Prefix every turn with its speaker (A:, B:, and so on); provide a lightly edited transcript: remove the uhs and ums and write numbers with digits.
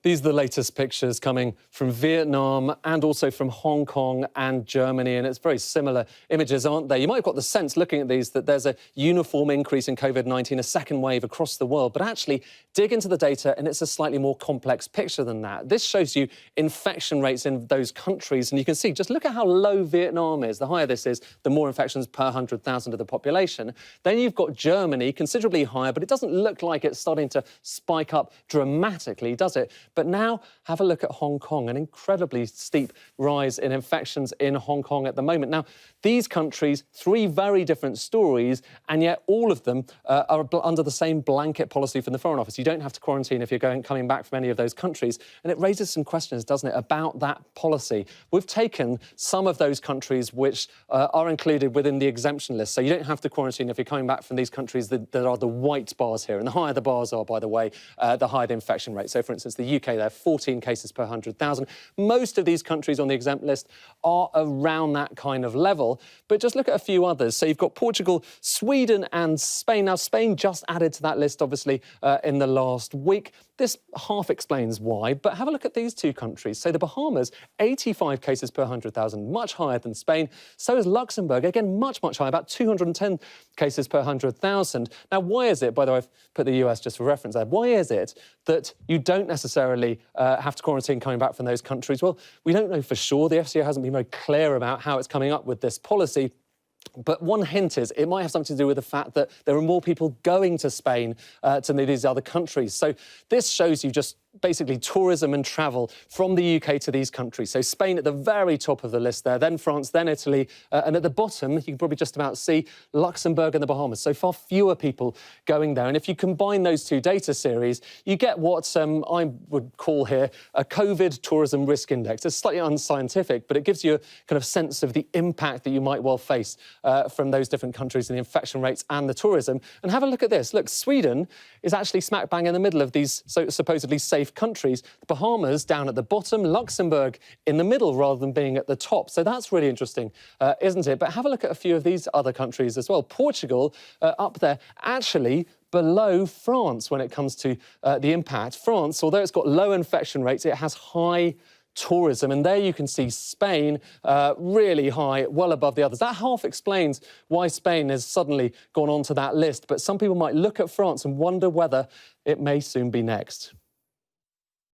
A: These are the latest pictures coming from Vietnam and also from Hong Kong and Germany, and it's very similar images, aren't they? You might have got the sense, looking at these, that there's a uniform increase in COVID-19, a second wave across the world, but actually dig into the data and it's a slightly more complex picture than that. This shows you infection rates in those countries, and you can see, just look at how low Vietnam is. The higher this is, the more infections per 100,000 of the population. Then you've got Germany, considerably higher, but it doesn't look like it's starting to spike up dramatically, does it? But now have a look at Hong Kong, an incredibly steep rise in infections in Hong Kong at the moment. Now, these countries, three very different stories, and yet all of them are under the same blanket policy from the Foreign Office. You don't have to quarantine if you're coming back from any of those countries. And it raises some questions, doesn't it, about that policy. We've taken some of those countries which are included within the exemption list. So you don't have to quarantine if you're coming back from these countries that are the white bars here. And the higher the bars are, by the way, the higher the infection rate. So, for instance, the UK, there are 14 cases per 100,000. Most of these countries on the exempt list are around that kind of level. But just look at a few others. So you've got Portugal, Sweden and Spain. Now, Spain just added to that list, obviously, in the last week. This half explains why, but have a look at these two countries. So the Bahamas, 85 cases per 100,000, much higher than Spain. So is Luxembourg, again, much, much higher, about 210 cases per 100,000. Now, why is it, by the way, I've put the US just for reference there, why is it that you don't necessarily have to quarantine coming back from those countries? Well, we don't know for sure. The FCO hasn't been very clear about how it's coming up with this policy. But one hint is it might have something to do with the fact that there are more people going to Spain to these other countries. So this shows you just basically tourism and travel from the UK to these countries. So Spain at the very top of the list there, then France, then Italy, and at the bottom, you can probably just about see Luxembourg and the Bahamas. So far fewer people going there. And if you combine those two data series, you get what I would call here a COVID tourism risk index. It's slightly unscientific, but it gives you a kind of sense of the impact that you might well face from those different countries and the infection rates and the tourism. And have a look at this. Look, Sweden is actually smack bang in the middle of these supposedly safe countries. The Bahamas down at the bottom, Luxembourg in the middle rather than being at the top. So that's really interesting, isn't it? But have a look at a few of these other countries as well. Portugal up there, actually below France when it comes to the impact. France, although it's got low infection rates, it has high tourism, and there you can see Spain really high, well above the others. That half explains why Spain has suddenly gone onto that list, but some people might look at France and wonder whether it may soon be next.